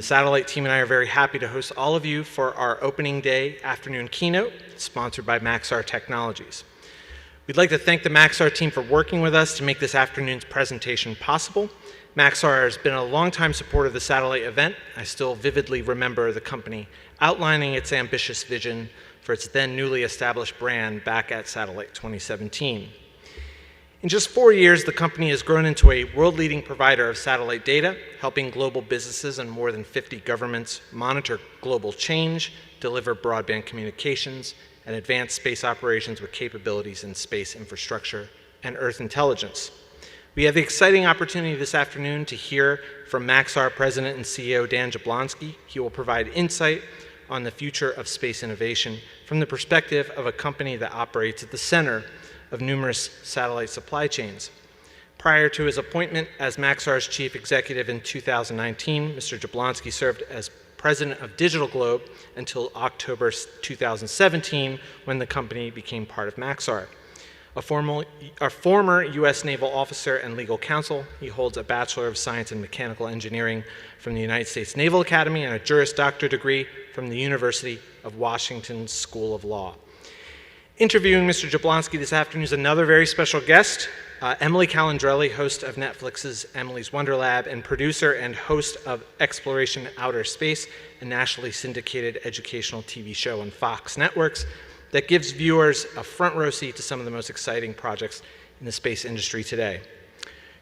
The satellite team and I are very happy to host all of you for our opening day afternoon keynote, sponsored by Maxar Technologies. We'd like to thank the Maxar team for working with us to make this afternoon's presentation possible. Maxar has been a longtime supporter of the satellite event. I still vividly remember the company outlining its ambitious vision for its then newly established brand back at Satellite 2017. In just 4 years, the company has grown into a world-leading provider of satellite data, helping global businesses and more than 50 governments monitor global change, deliver broadband communications, and advance space operations with capabilities in space infrastructure and Earth intelligence. We have the exciting opportunity this afternoon to hear from Maxar President and CEO Dan Jablonsky. He will provide insight on the future of space innovation from the perspective of a company that operates at the center of numerous satellite supply chains. Prior to his appointment as Maxar's chief executive in 2019, Mr. Jablonsky served as president of Digital Globe until October 2017, when the company became part of Maxar. A former U.S. naval officer and legal counsel, he holds a Bachelor of Science in Mechanical Engineering from the United States Naval Academy and a Juris Doctor degree from the University of Washington School of Law. Interviewing Mr. Jablonsky this afternoon is another very special guest, Emily Calandrelli, host of Netflix's Emily's Wonder Lab and producer and host of Exploration Outer Space, a nationally syndicated educational TV show on Fox Networks that gives viewers a front row seat to some of the most exciting projects in the space industry today.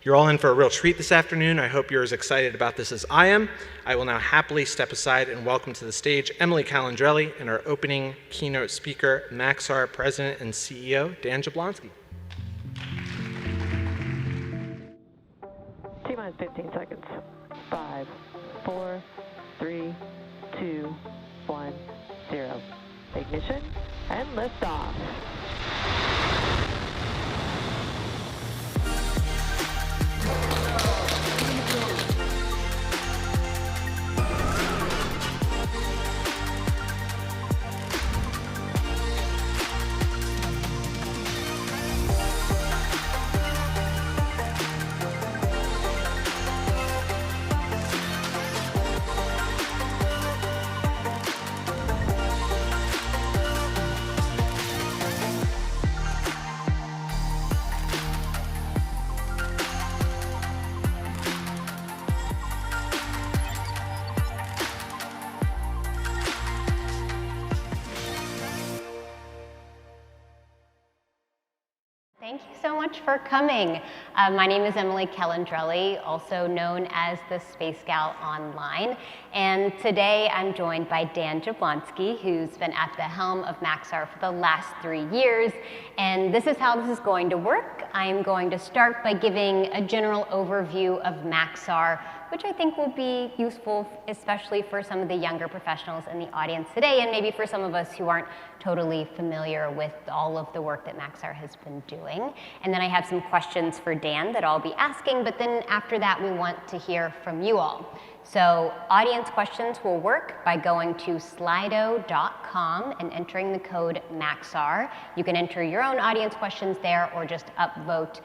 You're all in for a real treat this afternoon. I hope you're as excited about this as I am. I will now happily step aside and welcome to the stage Emily Calandrelli and our opening keynote speaker, Maxar President and CEO Dan Jablonsky. T-minus 15 seconds. 5, 4, 3, 2, 1, 0. Ignition and liftoff. Thank you so much for coming. My name is Emily Calandrelli, also known as the Space Gal Online. And today I'm joined by Dan Jablonsky, who's been at the helm of Maxar for the last 3 years. And this is how this is going to work. I'm going to start by giving a general overview of Maxar, which I think will be useful, especially for some of the younger professionals in the audience today, and maybe for some of us who aren't totally familiar with all of the work that Maxar has been doing. And then I have some questions for Dan that I'll be asking, but then after that, we want to hear from you all. So audience questions will work by going to slido.com and entering the code Maxar. You can enter your own audience questions there or just upvote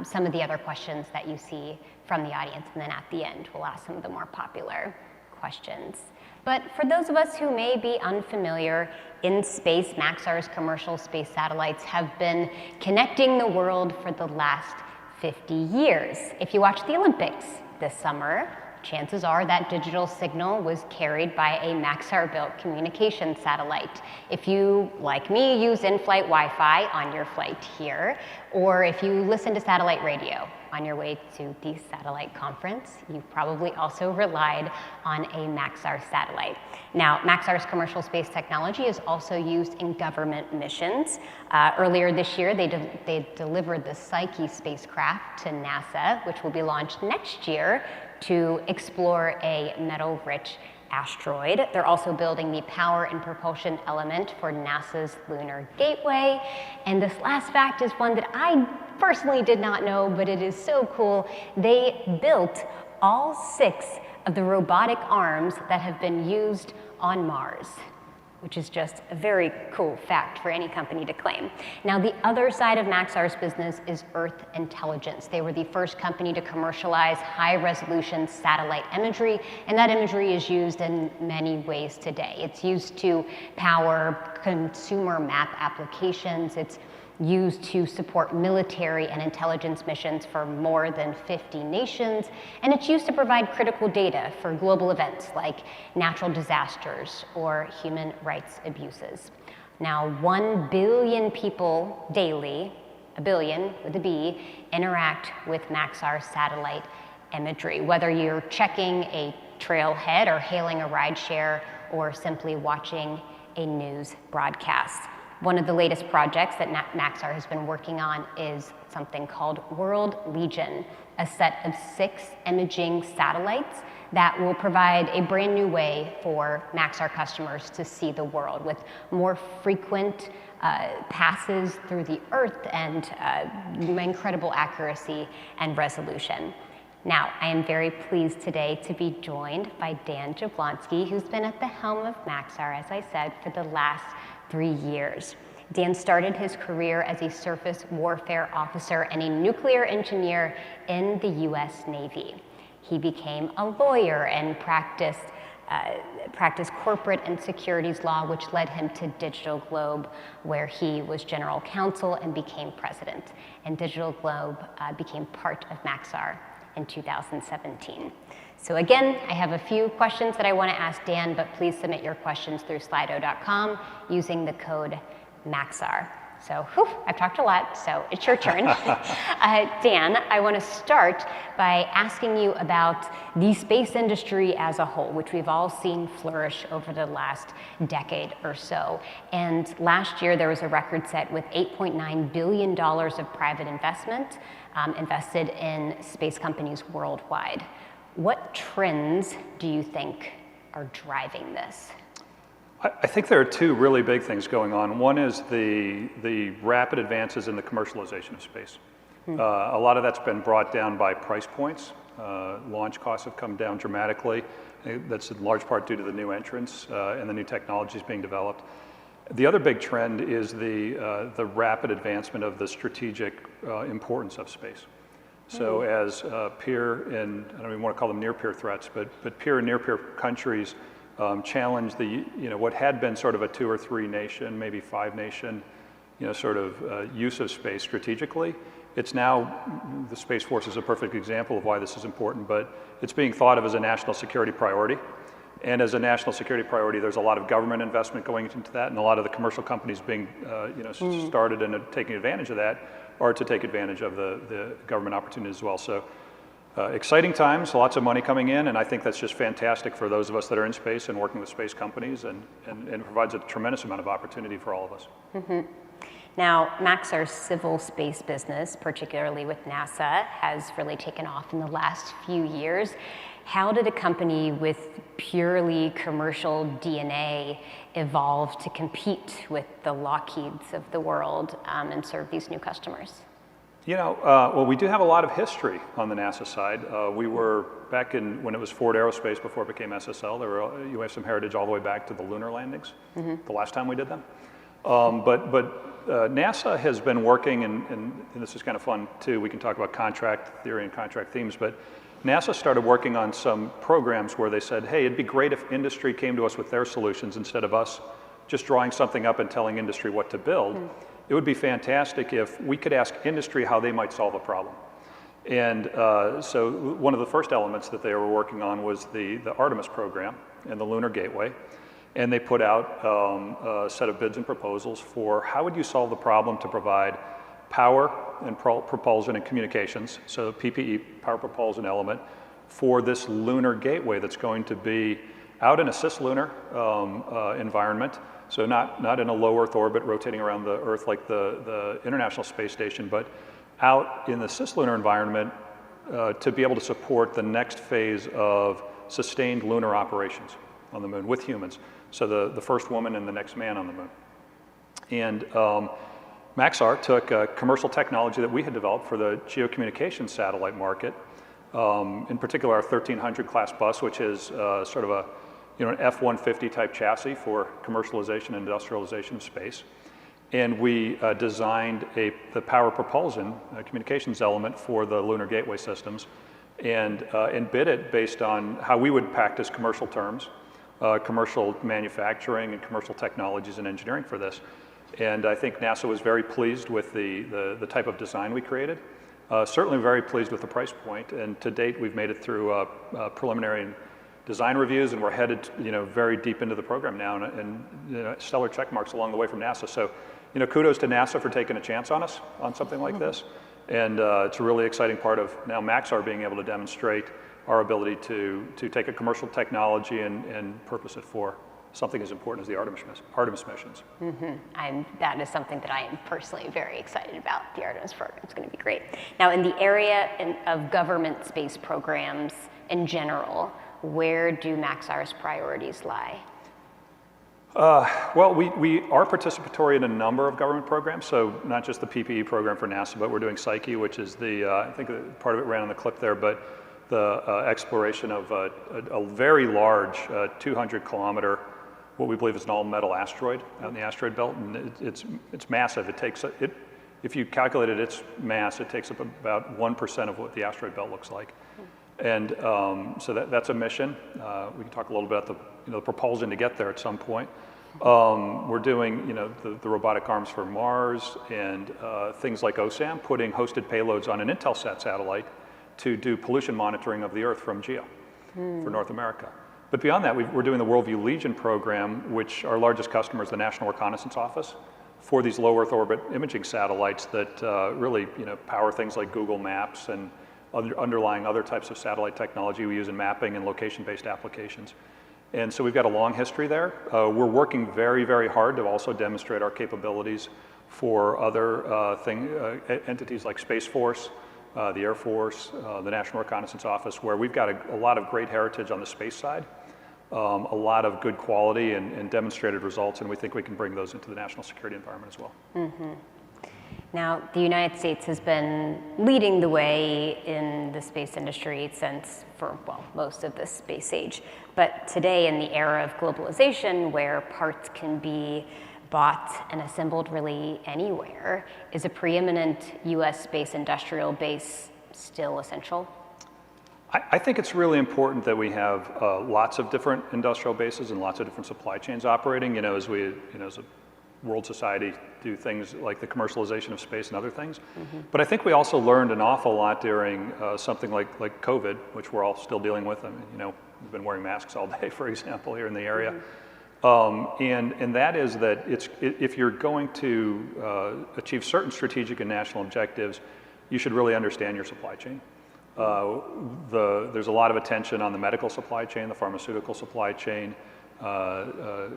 some of the other questions that you see from the audience, and then at the end, we'll ask some of the more popular questions. But for those of us who may be unfamiliar, in space, Maxar's commercial space satellites have been connecting the world for the last 50 years. If you watch the Olympics this summer, chances are that digital signal was carried by a Maxar-built communication satellite. If you, like me, use in-flight Wi-Fi on your flight here, or if you listen to satellite radio on your way to the satellite conference, you probably also relied on a Maxar satellite. Now, Maxar's commercial space technology is also used in government missions. Earlier this year, they delivered the Psyche spacecraft to NASA, which will be launched next year to explore a metal-rich asteroid. They're also building the power and propulsion element for NASA's Lunar Gateway. And this last fact is one that I personally did not know, but it is so cool. They built all 6 of the robotic arms that have been used on Mars. which is just a very cool fact for any company to claim. Now, the other side of Maxar's business is Earth intelligence. They were the first company to commercialize high-resolution satellite imagery, and that imagery is used in many ways today. It's used to power consumer map applications. It's used to support military and intelligence missions for more than 50 nations, and it's used to provide critical data for global events like natural disasters or human rights abuses. Now, 1 billion people daily, a billion with a B, interact with Maxar satellite imagery, whether you're checking a trailhead or hailing a rideshare or simply watching a news broadcast. One of the latest projects that Maxar has been working on is something called World Legion, a set of 6 imaging satellites that will provide a brand new way for Maxar customers to see the world with more frequent passes through the Earth and incredible accuracy and resolution. Now, I am very pleased today to be joined by Dan Jablonsky, who's been at the helm of Maxar, as I said, for the last 3 years. Dan started his career as a surface warfare officer and a nuclear engineer in the US Navy. He became a lawyer and practiced corporate and securities law, which led him to Digital Globe, where he was general counsel and became president. And Digital Globe became part of Maxar in 2017. So again, I have a few questions that I want to ask Dan, but please submit your questions through slido.com using the code MAXAR. So, I've talked a lot, so it's your turn. Dan, I want to start by asking you about the space industry as a whole, which we've all seen flourish over the last decade or so. And last year, there was a record set with $8.9 billion of private investment invested in space companies worldwide. What trends do you think are driving this? I think there are 2 really big things going on. One is the rapid advances in the commercialization of space. A lot of that's been brought down by price points. Launch costs have come down dramatically. That's in large part due to the new entrants and the new technologies being developed. The other big trend is the rapid advancement of the strategic importance of space. So as peer and, I don't even want to call them near-peer threats, but peer and near-peer countries challenge the, what had been sort of a 2 or 3 nation, maybe 5 nation, sort of use of space strategically. It's now, the Space Force is a perfect example of why this is important, but it's being thought of as a national security priority. And as a national security priority, there's a lot of government investment going into that, and a lot of the commercial companies being, started and taking advantage of that, or to take advantage of the government opportunities as well. So exciting times, lots of money coming in, and I think that's just fantastic for those of us that are in space and working with space companies, and provides a tremendous amount of opportunity for all of us. Now, Maxar's civil space business, particularly with NASA, has really taken off in the last few years. How did a company with purely commercial DNA evolve to compete with the Lockheeds of the world and serve these new customers? Well, we do have a lot of history on the NASA side. We were back when it was Ford Aerospace before it became SSL. You have some heritage all the way back to the lunar landings, the last time we did them. But NASA has been working, and this is kind of fun too. We can talk about contract theory and contract themes, but NASA started working on some programs where they said, hey, it'd be great if industry came to us with their solutions instead of us just drawing something up and telling industry what to build. It would be fantastic if we could ask industry how they might solve a problem. And so one of the first elements that they were working on was the Artemis program and the Lunar Gateway. And they put out a set of bids and proposals for how would you solve the problem to provide power and propulsion and communications, so PPE, power propulsion element, for this lunar gateway that's going to be out in a cislunar environment, so not in a low Earth orbit rotating around the Earth like the International Space Station, but out in the cislunar environment to be able to support the next phase of sustained lunar operations on the moon with humans. So the first woman and the next man on the moon. And Maxar took a commercial technology that we had developed for the geocommunications satellite market, in particular our 1300 class bus, which is sort of an F-150 type chassis for commercialization and industrialization of space. And we designed the power propulsion communications element for the lunar gateway systems and bid it based on how we would practice commercial terms, commercial manufacturing and commercial technologies and engineering for this. And I think NASA was very pleased with the type of design we created. Certainly very pleased with the price point, and to date we've made it through preliminary design reviews, and we're headed very deep into the program now, and stellar check marks along the way from NASA. So kudos to NASA for taking a chance on us on something like this, and it's a really exciting part of now Maxar being able to demonstrate our ability to take a commercial technology and purpose it for something as important as the Artemis missions. That is something that I am personally very excited about. The Artemis program is going to be great. Now, in the area of government space programs in general, where do Maxar's priorities lie? Well, we are participatory in a number of government programs, so not just the PPE program for NASA, but we're doing Psyche, which is I think part of it ran on the clip there, but the exploration of a very large 200-kilometer, what we believe is an all-metal asteroid out in the asteroid belt, and it's massive. If you calculated its mass, it takes up about 1% of what the asteroid belt looks like. And so that's a mission. We can talk a little bit about the propulsion to get there at some point. We're doing the robotic arms for Mars and things like OSAM, putting hosted payloads on an Intelsat satellite to do pollution monitoring of the Earth from GEO for North America. But beyond that, we're doing the Worldview Legion program, which our largest customer is the National Reconnaissance Office, for these low Earth orbit imaging satellites that really power things like Google Maps and underlying other types of satellite technology we use in mapping and location-based applications. And so we've got a long history there. We're working very, very hard to also demonstrate our capabilities for other entities like Space Force, the Air Force, the National Reconnaissance Office, where we've got a lot of great heritage on the space side, a lot of good quality and demonstrated results, and we think we can bring those into the national security environment as well. Now, the United States has been leading the way in the space industry for most of the space age. But today, in the era of globalization, where parts can be bought and assembled really anywhere, is a preeminent US space industrial base still essential? I think it's really important that we have lots of different industrial bases and lots of different supply chains operating, as we, as a world society, do things like the commercialization of space and other things. But I think we also learned an awful lot during something like COVID, which we're all still dealing with. I mean, we've been wearing masks all day, for example, here in the area. And that is that if you're going to achieve certain strategic and national objectives, you should really understand your supply chain. There's a lot of attention on the medical supply chain, the pharmaceutical supply chain,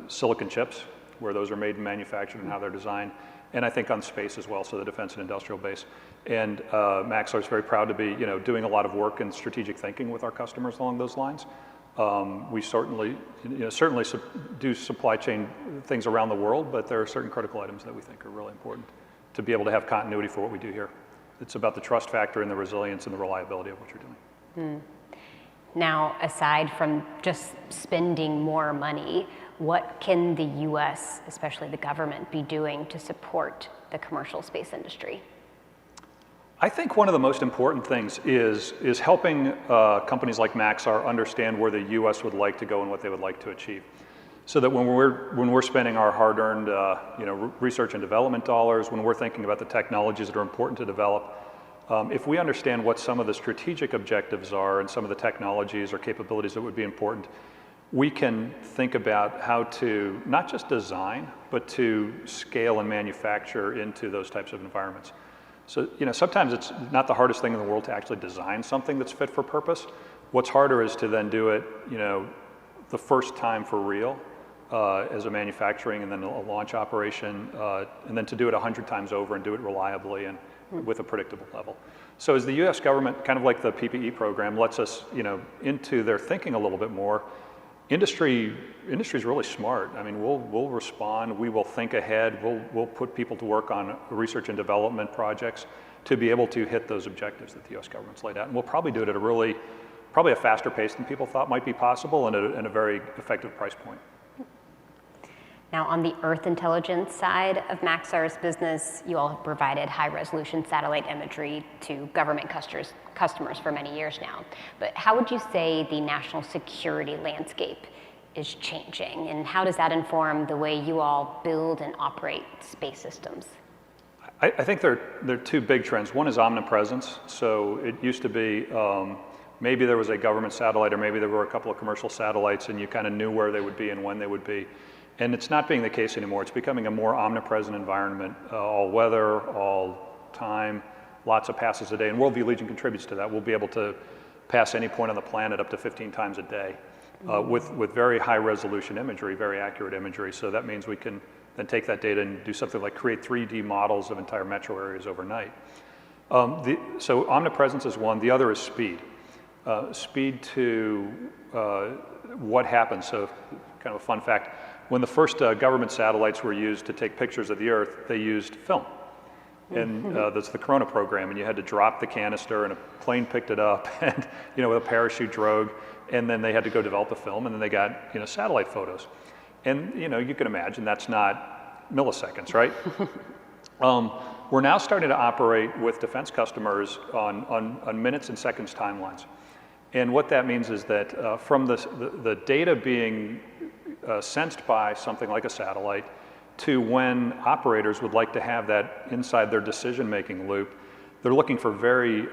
silicon chips, where those are made and manufactured and how they're designed, and I think on space as well, so the defense and industrial base. And Maxar is very proud to be doing a lot of work in strategic thinking with our customers along those lines. We certainly do supply chain things around the world, but there are certain critical items that we think are really important to be able to have continuity for what we do here. It's about the trust factor and the resilience and the reliability of what you're doing. Now, aside from just spending more money, what can the US, especially the government, be doing to support the commercial space industry? I think one of the most important things is helping companies like Maxar understand where the U.S. would like to go and what they would like to achieve, so that when we're spending our hard-earned research and development dollars, when we're thinking about the technologies that are important to develop, if we understand what some of the strategic objectives are and some of the technologies or capabilities that would be important, we can think about how to not just design, but to scale and manufacture into those types of environments. So, sometimes it's not the hardest thing in the world to actually design something that's fit for purpose. What's harder is to then do it, the first time for real as a manufacturing and then a launch operation, and then to do it 100 times over and do it reliably and with a predictable level. So as the US government, kind of like the PPE program, lets us, into their thinking a little bit more, industry's really smart. I mean, we'll respond, we will think ahead, we'll put people to work on research and development projects to be able to hit those objectives that the US government's laid out. And we'll probably do it at a really probably a faster pace than people thought might be possible, and a very effective price point. Now, on the Earth intelligence side of Maxar's business, you all have provided high-resolution satellite imagery to government customers for many years now. But how would you say the national security landscape is changing, and how does that inform the way you all build and operate space systems? I think there are two big trends. One is omnipresence. So it used to be maybe there was a government satellite, or maybe there were a couple of commercial satellites, and you kind of knew where they would be and when they would be. And it's not being the case anymore. It's becoming a more omnipresent environment, all weather, all time, lots of passes a day. And Worldview Legion contributes to that. We'll be able to pass any point on the planet up to 15 times a day with very high resolution imagery, very accurate imagery. So that means we can then take that data and do something like create 3D models of entire metro areas overnight. So omnipresence is one. The other is speed. Speed to what happens. So kind of a fun fact. When the first government satellites were used to take pictures of the Earth, they used film. And that's the Corona program, and you had to drop the canister, and a plane picked it up, and with a parachute drogue, and then they had to go develop the film, and then they got satellite photos. And you can imagine that's not milliseconds, right? We're now starting to operate with defense customers on minutes and seconds timelines. And what that means is that from the data being sensed by something like a satellite to when operators would like to have that inside their decision-making loop, they're looking for very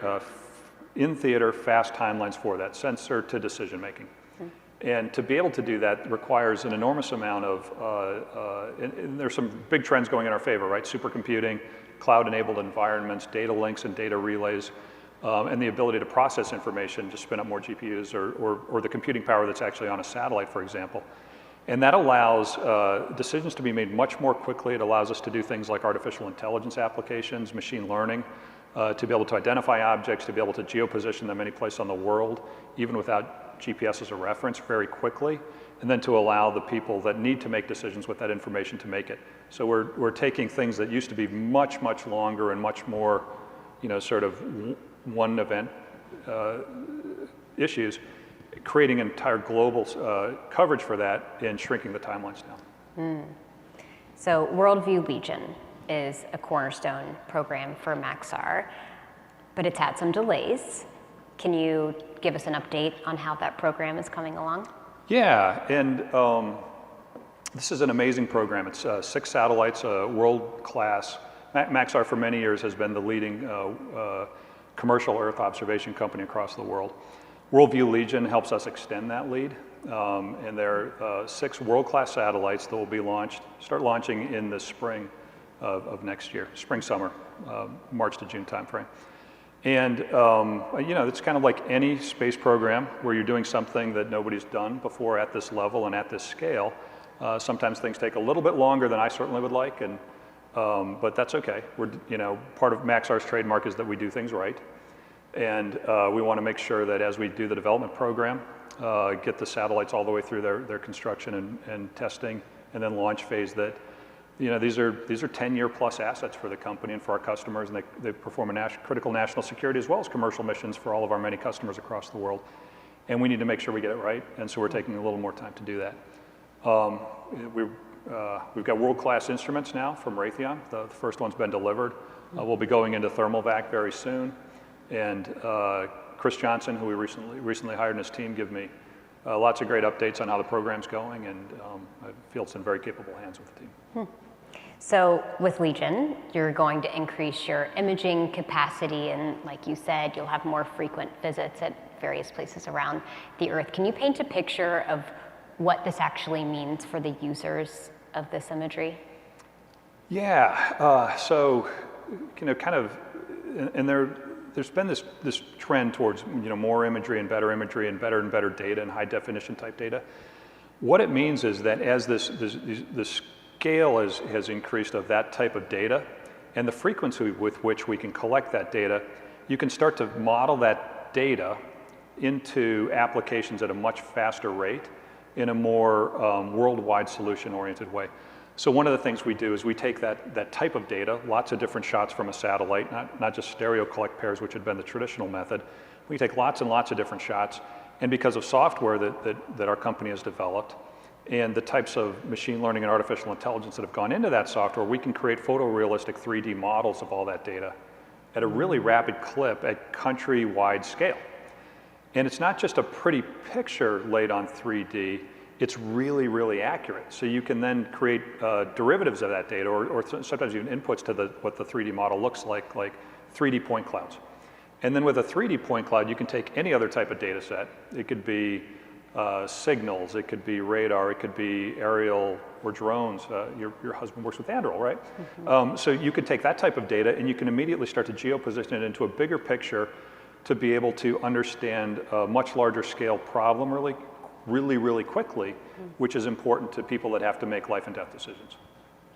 in-theater fast timelines for that, sensor to decision-making. And to be able to do that requires an enormous amount of, and there's some big trends going in our favor, right? Supercomputing, cloud-enabled environments, data links and data relays, and the ability to process information, just spin up more GPUs or the computing power that's actually on a satellite, for example. And that allows decisions to be made much more quickly. It allows us to do things like artificial intelligence applications, machine learning, to be able to identify objects, to be able to geoposition them any place on the world, even without GPS as a reference, very quickly, and then to allow the people that need to make decisions with that information to make it. So we're taking things that used to be much, much longer and much more, sort of one event issues, creating an entire global coverage for that and shrinking the timelines down. So Worldview Legion is a cornerstone program for Maxar, but it's had some delays. Can you give us an update on how that program is coming along? Yeah, and this is an amazing program. It's 6 satellites, world-class. Maxar for many years has been the leading commercial Earth observation company across the world. Worldview Legion helps us extend that lead, and there are 6 world-class satellites that will be start launching in the spring of next year, spring-summer, March to June timeframe. And it's kind of like any space program where you're doing something that nobody's done before at this level and at this scale. Sometimes things take a little bit longer than I certainly would like, but that's okay. Part of Maxar's trademark is that we do things right. And we want to make sure that as we do the development program, get the satellites all the way through their construction and testing, and then launch phase, that these are 10-year plus assets for the company and for our customers, and they perform a critical national security as well as commercial missions for all of our many customers across the world. And we need to make sure we get it right, and so we're taking a little more time to do that. We've got world-class instruments now from Raytheon. The first one's been delivered. We'll be going into thermal vac very soon. And Chris Johnson, who we recently hired, and his team give me lots of great updates on how the program's going, and I feel it's in very capable hands with the team. So with Legion, you're going to increase your imaging capacity, and like you said, you'll have more frequent visits at various places around the Earth. Can you paint a picture of what this actually means for the users of this imagery? Yeah, so kind of, and there's been this trend towards more imagery and better data and high definition type data. What it means is that as this scale has increased of that type of data, and the frequency with which we can collect that data, you can start to model that data into applications at a much faster rate in a more worldwide solution-oriented way. So one of the things we do is we take that type of data, lots of different shots from a satellite, not just stereo collect pairs, which had been the traditional method. We can take lots and lots of different shots. And because of software that our company has developed and the types of machine learning and artificial intelligence that have gone into that software, we can create photorealistic 3D models of all that data at a really rapid clip at country-wide scale. And it's not just a pretty picture laid on 3D, it's really, really accurate. So you can then create derivatives of that data, or sometimes even inputs to what the 3D model looks like 3D point clouds. And then with a 3D point cloud, you can take any other type of data set. It could be signals, it could be radar, it could be aerial or drones. Your husband works with Anduril, right? Mm-hmm. So you could take that type of data and you can immediately start to geoposition it into a bigger picture to be able to understand a much larger scale problem really quickly, which is important to people that have to make life and death decisions.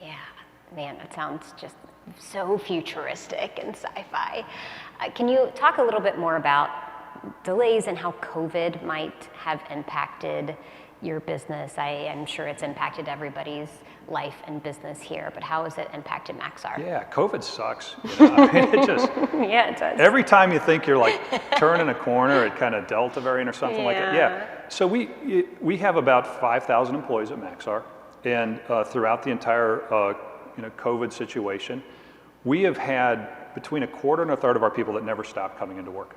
Yeah, man, it sounds just so futuristic and sci-fi. Can you talk a little bit more about delays and how COVID might have impacted your business? I'm sure it's impacted everybody's life and business here, but how has it impacted Maxar? Yeah, COVID sucks. You know? I mean, it just, yeah, it does. Every time you think you're like turning a corner, it kind of Delta variant or something like that. Yeah. So we have about 5,000 employees at Maxar, and throughout the entire COVID situation, we have had between a quarter and a third of our people that never stop coming into work.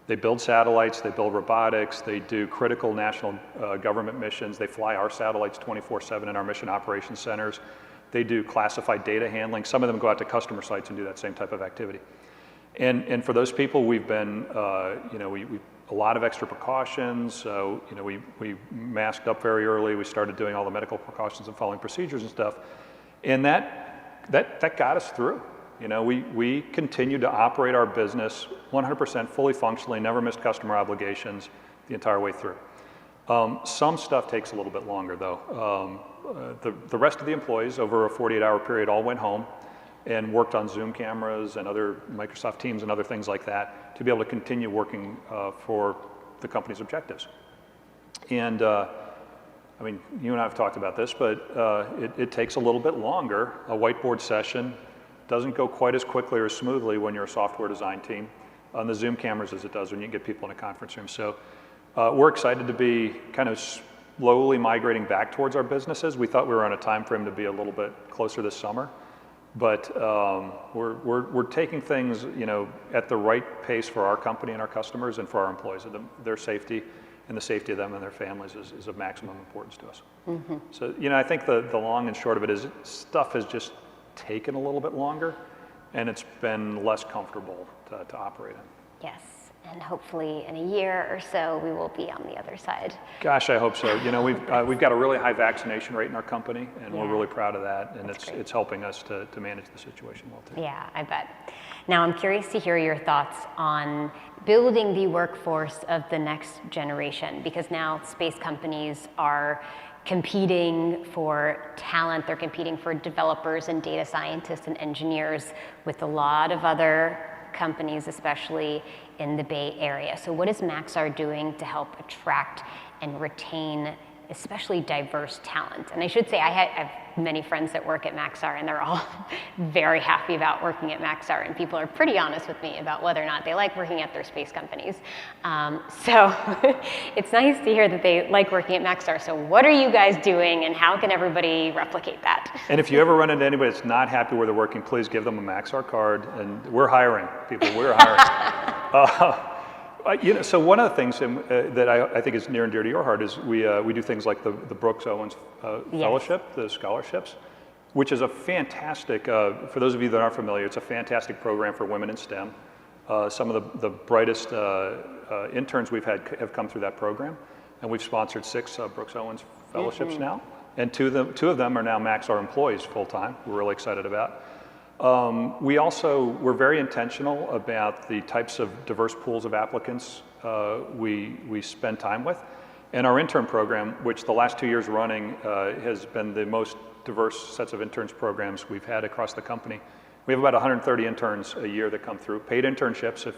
They build satellites, they build robotics, they do critical national government missions, they fly our satellites 24/7 in our mission operations centers, they do classified data handling, some of them go out to customer sites and do that same type of activity. And for those people, we've been, a lot of extra precautions, we masked up very early, we started doing all the medical precautions and following procedures and stuff, and that got us through. You know, we continue to operate our business 100% fully functionally, never missed customer obligations the entire way through. Some stuff takes a little bit longer though. The rest of the employees over a 48-hour period all went home and worked on Zoom cameras and other Microsoft Teams and other things like that to be able to continue working for the company's objectives. And I mean, you and I have talked about this, but it takes a little bit longer. A whiteboard session doesn't go quite as quickly or smoothly when you're a software design team on the Zoom cameras as it does when you get people in a conference room. So we're excited to be kind of slowly migrating back towards our businesses. We thought we were on a time frame to be a little bit closer this summer, but we're taking things, at the right pace for our company and our customers and for our employees. Their safety and the safety of them and their families is of maximum importance to us. Mm-hmm. So, I think the long and short of it is stuff has just taken a little bit longer, and it's been less comfortable to operate in. Yes, and hopefully in a year or so we will be on the other side. Gosh, I hope so. We've got a really high vaccination rate in our company, and we're really proud of that, and it's helping us to manage the situation well too. Yeah, I bet. Now I'm curious to hear your thoughts on building the workforce of the next generation, because now space companies are competing for talent, they're competing for developers and data scientists and engineers with a lot of other companies, especially in the Bay Area. So what is Maxar doing to help attract and retain especially diverse talent? And I should say I have many friends that work at Maxar, and they're all very happy about working at Maxar, and people are pretty honest with me about whether or not they like working at their space companies. So it's nice to hear that they like working at Maxar. So what are you guys doing, and how can everybody replicate that? And if you ever run into anybody that's not happy where they're working, please give them a Maxar card, and we're hiring people, we're hiring. So one of the things that I think is near and dear to your heart is we do things like the Brooke Owens Fellowship, the scholarships, which is a fantastic, for those of you that aren't familiar, it's a fantastic program for women in STEM. Some of the brightest interns we've had have come through that program, and we've sponsored 6 Brooke Owens Fellowships now, and two of them are now Maxar employees full-time. We're really excited about. We're very intentional about the types of diverse pools of applicants we spend time with. And our intern program, which the last 2 years running has been the most diverse sets of interns programs we've had across the company. We have about 130 interns a year that come through, paid internships. If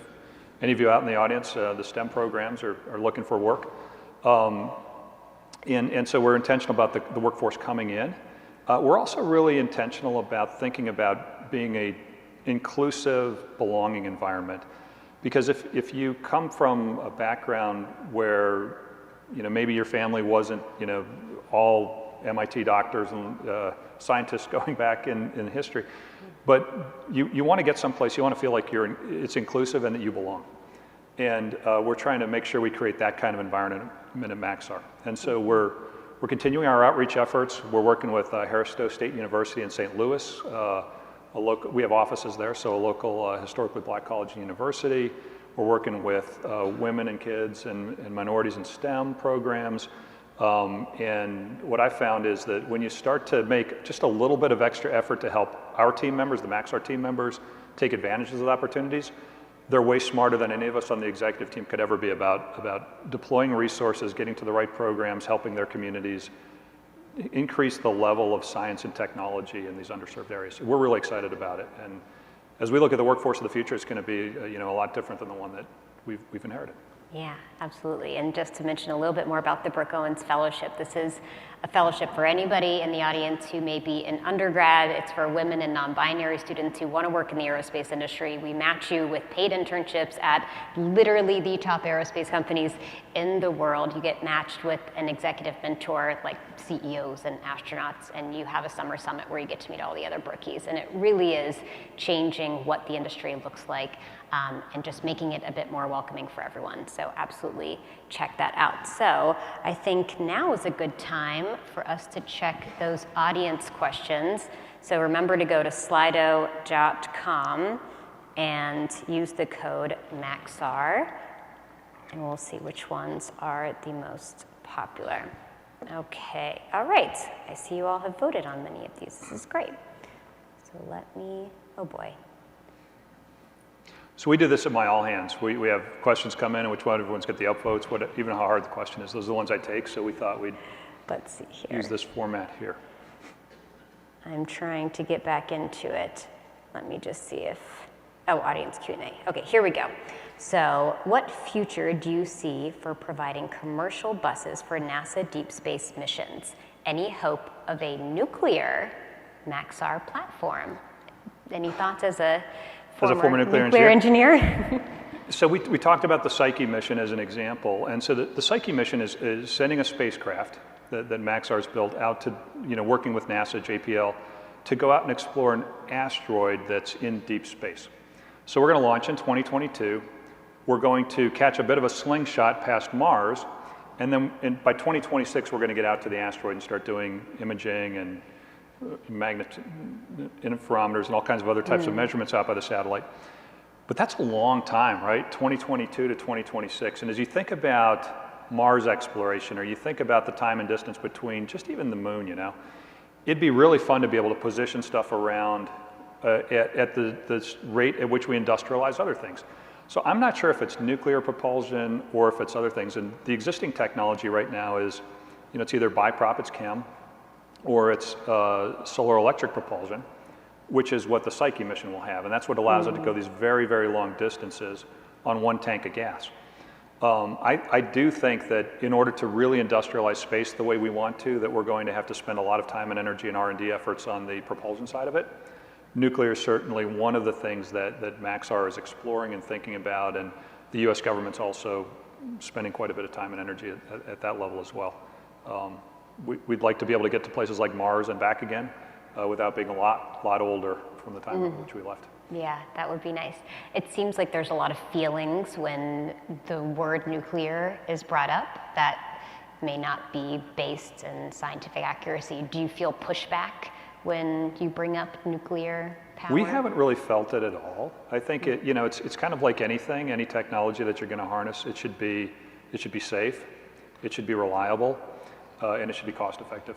any of you out in the audience, the STEM programs are looking for work. And so we're intentional about the workforce coming in. We're also really intentional about thinking about being a inclusive, belonging environment. Because if you come from a background where, maybe your family wasn't, all MIT doctors and scientists going back in history, but you want to get someplace, you want to feel like it's inclusive and that you belong. And we're trying to make sure we create that kind of environment at Maxar. And so we're continuing our outreach efforts. We're working with Harris-Stowe State University in St. Louis. We have offices there, so a local historically black college and university. We're working with women and kids and minorities in STEM programs. And what I found is that when you start to make just a little bit of extra effort to help our team members, the Maxar team members, take advantage of those opportunities, they're way smarter than any of us on the executive team could ever be about deploying resources, getting to the right programs, helping their communities, increase the level of science and technology in these underserved areas. We're really excited about it. And as we look at the workforce of the future, it's going to be a lot different than the one that we've inherited. Yeah, absolutely. And just to mention a little bit more about the Brooke Owens Fellowship, this is a fellowship for anybody in the audience who may be an undergrad. It's for women and non-binary students who want to work in the aerospace industry. We match you with paid internships at literally the top aerospace companies in the world. You get matched with an executive mentor like CEOs and astronauts, and you have a summer summit where you get to meet all the other Brookies. And it really is changing what the industry looks like and just making it a bit more welcoming for everyone. So absolutely check that out. So I think now is a good time for us to check those audience questions. So remember to go to slido.com and use the code MAXAR, and we'll see which ones are the most popular. Okay, all right. I see you all have voted on many of these. This is great. So oh boy. So we do this at my all hands. We have questions come in, and which one everyone's get the upvotes, even how hard the question is. Those are the ones I take, so we thought we'd use this format here. I'm trying to get back into it. Let me just see audience Q&A. Okay, here we go. So what future do you see for providing commercial buses for NASA deep space missions? Any hope of a nuclear Maxar platform? Any thoughts as a former nuclear engineer? So we talked about the Psyche mission as an example. And so the Psyche mission is sending a spacecraft that Maxar's built out to, working with NASA, JPL, to go out and explore an asteroid that's in deep space. So we're going to launch in 2022. We're going to catch a bit of a slingshot past Mars. And then by 2026, we're going to get out to the asteroid and start doing imaging and interferometers and all kinds of other types of measurements out by the satellite. But that's a long time, right? 2022 to 2026. And as you think about Mars exploration, or you think about the time and distance between just even the moon, it'd be really fun to be able to position stuff around at the rate at which we industrialize other things. So I'm not sure if it's nuclear propulsion or if it's other things. And the existing technology right now is, it's either biprop, it's chem, or it's solar electric propulsion, which is what the Psyche mission will have. And that's what allows it to go these very, very long distances on one tank of gas. I do think that in order to really industrialize space the way we want to, that we're going to have to spend a lot of time and energy and R&D efforts on the propulsion side of it. Nuclear is certainly one of the things that Maxar is exploring and thinking about, and the US government's also spending quite a bit of time and energy at that level as well. We'd like to be able to get to places like Mars and back again without being a lot older from the time at which we left. Yeah, that would be nice. It seems like there's a lot of feelings when the word nuclear is brought up that may not be based in scientific accuracy. Do you feel pushback when you bring up nuclear power? We haven't really felt it at all. I think it's kind of like anything, any technology that you're going to harness. It should be safe, it should be reliable, and it should be cost effective.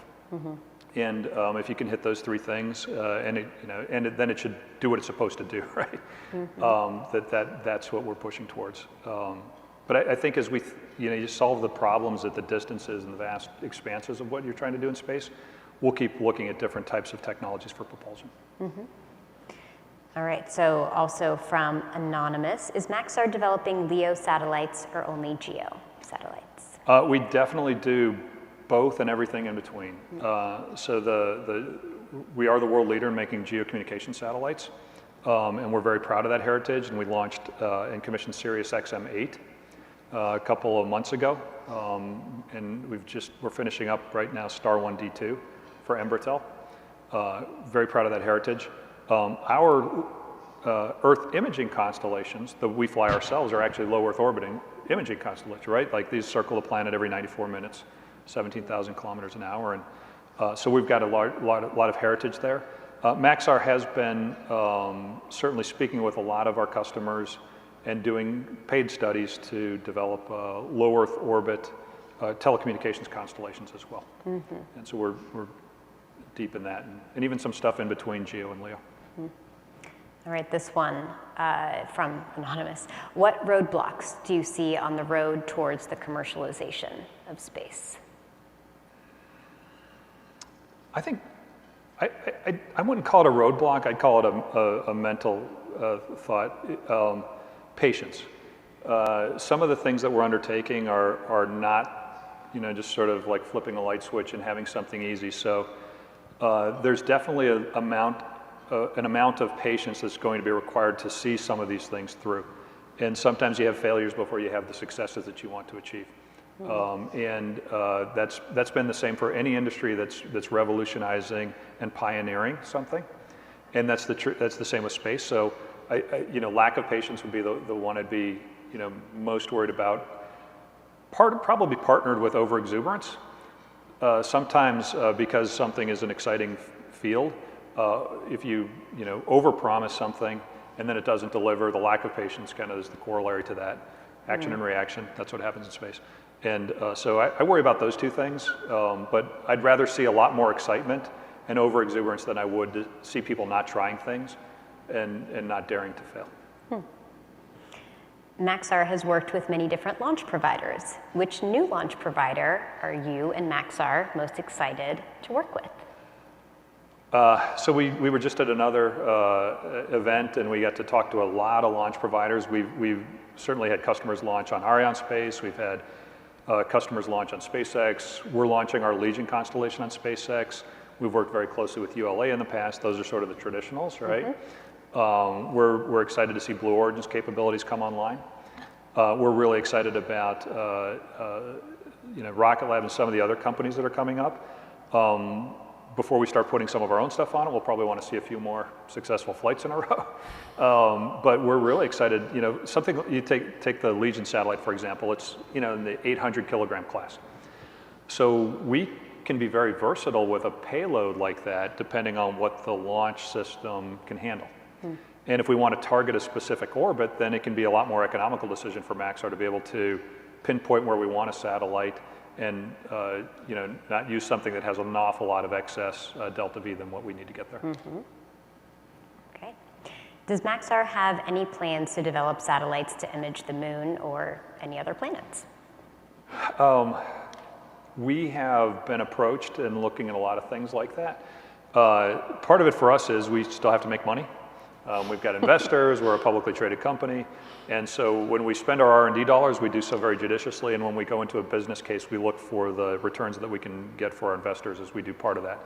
And if you can hit those three things, then it should do what it's supposed to do, right? That's what we're pushing towards. But I think as you solve the problems at the distances and the vast expanses of what you're trying to do in space, we'll keep looking at different types of technologies for propulsion. All right, so also from Anonymous, is Maxar developing LEO satellites or only GEO satellites? We definitely do both and everything in between. So we are the world leader in making geocommunication satellites. and we're very proud of that heritage. And we launched and commissioned Sirius XM8 a couple of months ago, and we're finishing up right now Star 1D2 for Embratel. Very proud of that heritage. Our Earth imaging constellations that we fly ourselves are actually low Earth orbiting imaging constellations, right? Like these circle the planet every 94 minutes, 17,000 kilometers an hour, and so we've got a lot of heritage there. Maxar has been certainly speaking with a lot of our customers and doing paid studies to develop low Earth orbit telecommunications constellations as well. Mm-hmm. And so we're deep in that, and even some stuff in between GEO and LEO. Mm-hmm. All right, this one from Anonymous. What roadblocks do you see on the road towards the commercialization of space? I think I wouldn't call it a roadblock. I'd call it a mental thought. Patience. Some of the things that we're undertaking are not, just sort of like flipping a light switch and having something easy. So there's definitely an amount of patience that's going to be required to see some of these things through. And sometimes you have failures before you have the successes that you want to achieve. That's been the same for any industry that's revolutionizing and pioneering something, and that's the same with space. So, lack of patience would be the one I'd be most worried about. Probably partnered with overexuberance. Sometimes because something is an exciting field, if you overpromise something and then it doesn't deliver, the lack of patience kind of is the corollary to that. Action and reaction. That's what happens in space. And so I worry about those two things, but I'd rather see a lot more excitement and overexuberance than I would to see people not trying things and not daring to fail. Maxar has worked with many different launch providers. Which new launch provider are you and Maxar most excited to work with? So we were just at another event, and we got to talk to a lot of launch providers. We've certainly had customers launch on Arianespace. We've had customers launch on SpaceX. We're launching our Legion constellation on SpaceX. We've worked very closely with ULA in the past. Those are sort of the traditionals, right? Mm-hmm. We're excited to see Blue Origin's capabilities come online. We're really excited about Rocket Lab and some of the other companies that are coming up. Before we start putting some of our own stuff on it, we'll probably want to see a few more successful flights in a row. But we're really excited. Something you take the Legion satellite, for example. It's in the 800 kilogram class. So we can be very versatile with a payload like that, depending on what the launch system can handle. And if we want to target a specific orbit, then it can be a lot more economical decision for Maxar to be able to pinpoint where we want a satellite and not use something that has an awful lot of excess delta V than what we need to get there. Mm-hmm. Okay. Does Maxar have any plans to develop satellites to image the moon or any other planets? We have been approached and looking at a lot of things like that. Part of it for us is we still have to make money. We've got investors, we're a publicly traded company, and so when we spend our R&D dollars, we do so very judiciously, and when we go into a business case, we look for the returns that we can get for our investors as we do part of that.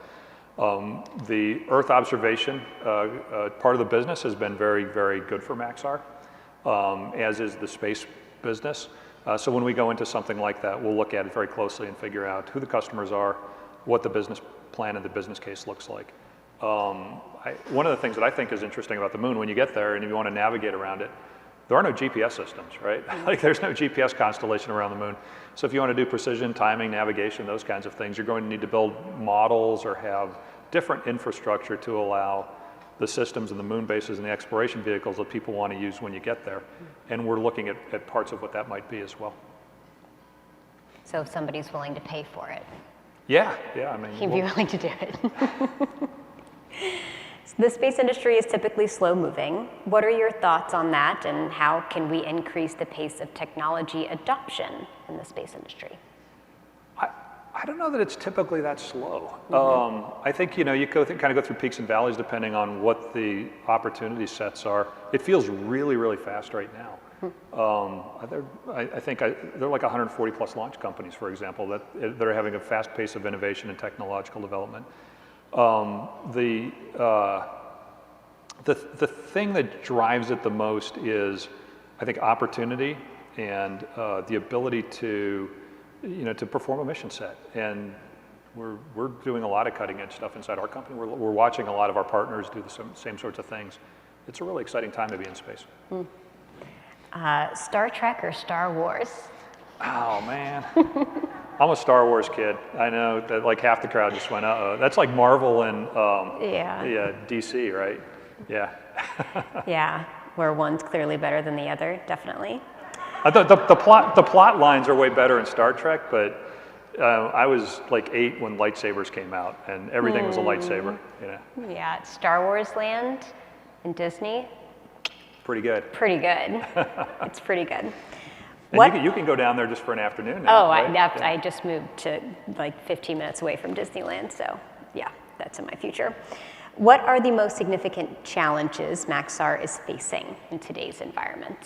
The Earth observation part of the business has been very, very good for Maxar, as is the space business. So when we go into something like that, we'll look at it very closely and figure out who the customers are, what the business plan and the business case looks like. One of the things that I think is interesting about the moon, when you get there and you want to navigate around it, there are no GPS systems, right? Like there's no GPS constellation around the moon. So if you want to do precision, timing, navigation, those kinds of things, you're going to need to build models or have different infrastructure to allow the systems and the moon bases and the exploration vehicles that people want to use when you get there. And we're looking at parts of what that might be as well. So if somebody's willing to pay for it. Yeah, I mean. He'd be willing to do it. The space industry is typically slow moving. What are your thoughts on that, and how can we increase the pace of technology adoption in the space industry? I don't know that it's typically that slow. Mm-hmm. I think you kind of go through peaks and valleys depending on what the opportunity sets are. It feels really, really fast right now. I think there are like 140 plus launch companies, for example, that are having a fast pace of innovation and technological development. The thing that drives it the most is, I think, opportunity and the ability to, to perform a mission set. And we're doing a lot of cutting edge stuff inside our company. We're watching a lot of our partners do the same sorts of things. It's a really exciting time to be in space. Star Trek or Star Wars? Oh man, I'm a Star Wars kid. I know that like half the crowd just went, uh-oh. That's like Marvel and DC, right? Yeah. Yeah, where one's clearly better than the other, definitely. I thought the plot lines are way better in Star Trek, but I was like 8 when lightsabers came out, and everything was a lightsaber. Yeah, Star Wars Land in Disney. Pretty good. Pretty good. It's pretty good. And you can go down there just for an afternoon now, right? I just moved to like 15 minutes away from Disneyland, so yeah, that's in my future. What are the most significant challenges Maxar is facing in today's environment?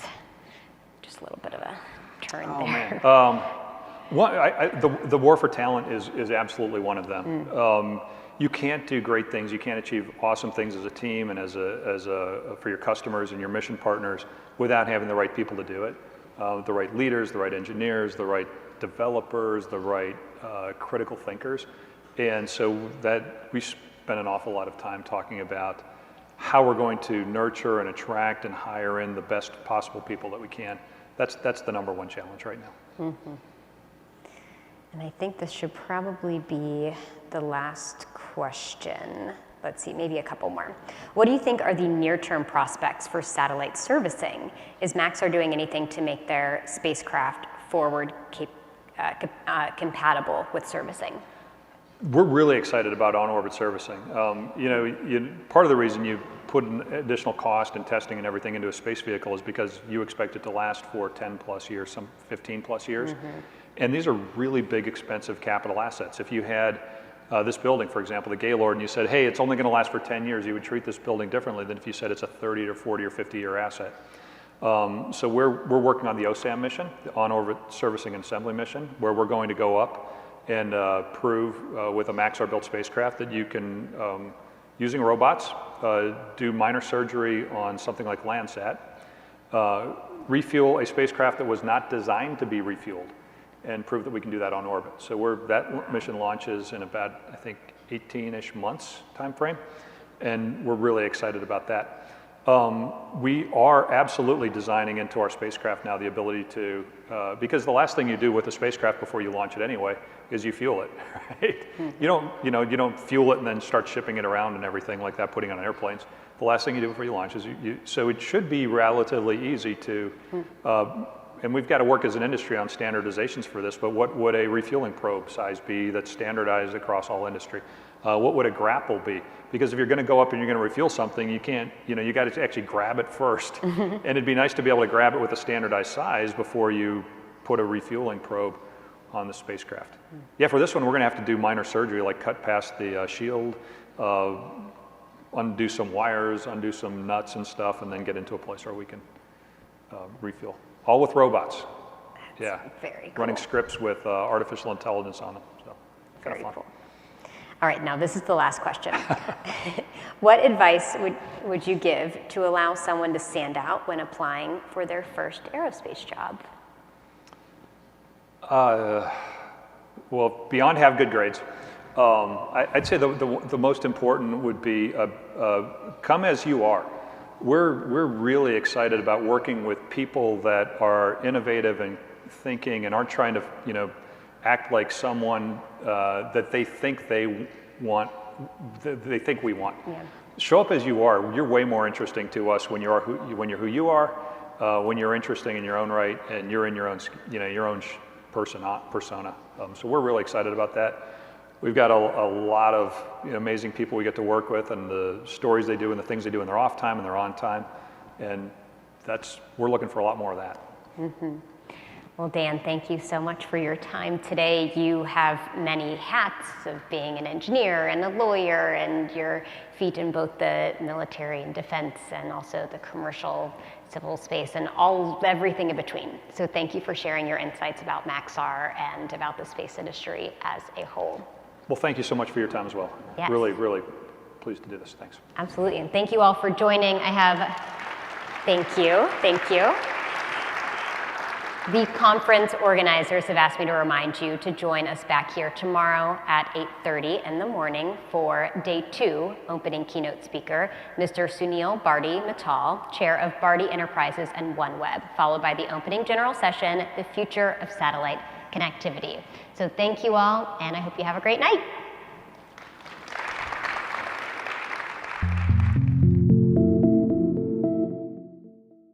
Just a little bit of a turn there. Man. The war for talent is absolutely one of them. You can't do great things, you can't achieve awesome things as a team and for your customers and your mission partners without having the right people to do it. The right leaders, the right engineers, the right developers, the right critical thinkers. And so that we spend an awful lot of time talking about how we're going to nurture and attract and hire in the best possible people that we can. That's the number one challenge right now. And I think this should probably be the last question. Let's see, maybe a couple more. What do you think are the near-term prospects for satellite servicing? Is Maxar doing anything to make their spacecraft forward compatible with servicing? We're really excited about on-orbit servicing. Part of the reason you put an additional cost and testing and everything into a space vehicle is because you expect it to last for 10 plus years, some 15 plus years. And these are really big, expensive capital assets. If you had this building, for example, the Gaylord, and you said, hey, it's only going to last for 10 years, you would treat this building differently than if you said it's a 30 or 40 or 50-year asset. So we're working on the OSAM mission, the on-orbit servicing and assembly mission, where we're going to go up and prove with a Maxar-built spacecraft that you can, using robots, do minor surgery on something like Landsat, refuel a spacecraft that was not designed to be refueled, and prove that we can do that on orbit. So that mission launches in about, I think, 18-ish months time frame, and we're really excited about that. We are absolutely designing into our spacecraft now the ability to, because the last thing you do with a spacecraft before you launch it anyway is you fuel it, right? You don't fuel it and then start shipping it around and everything like that, putting it on airplanes. The last thing you do before you launch is so it should be relatively easy to, and we've got to work as an industry on standardizations for this, but what would a refueling probe size be that's standardized across all industry? What would a grapple be? Because if you're going to go up and you're going to refuel something, you can't, you got to actually grab it first. And it'd be nice to be able to grab it with a standardized size before you put a refueling probe on the spacecraft. Yeah, for this one, we're going to have to do minor surgery, like cut past the shield, undo some wires, undo some nuts and stuff, and then get into a place where we can refuel. All with robots. That's very cool. Running scripts with artificial intelligence on them. So kind of fun. Cool. All right, now this is the last question. What advice would you give to allow someone to stand out when applying for their first aerospace job? Well, beyond have good grades, I'd say the most important would be come as you are. We're really excited about working with people that are innovative and thinking and aren't trying to act like someone that they think we want. Yeah. Show up as you are. You're way more interesting to us when you're who you are, when you're interesting in your own right, and you're in your own persona. So we're really excited about that. We've got a lot of amazing people we get to work with, and the stories they do and the things they do in their off time and their on time, and we're looking for a lot more of that. Well, Dan, thank you so much for your time today. You have many hats of being an engineer and a lawyer, and your feet in both the military and defense and also the commercial civil space and everything in between. So thank you for sharing your insights about Maxar and about the space industry as a whole. Well, thank you so much for your time as well. Yes. Really, really pleased pleased to do this. Thanks. Absolutely, and thank you all for joining. Thank you. The conference organizers have asked me to remind you to join us back here tomorrow at 8:30 in the morning for day 2, opening keynote speaker, Mr. Sunil Bharti Mittal, chair of Bharti Enterprises and OneWeb, followed by the opening general session, The Future of Satellite Connectivity. So thank you all, and I hope you have a great night.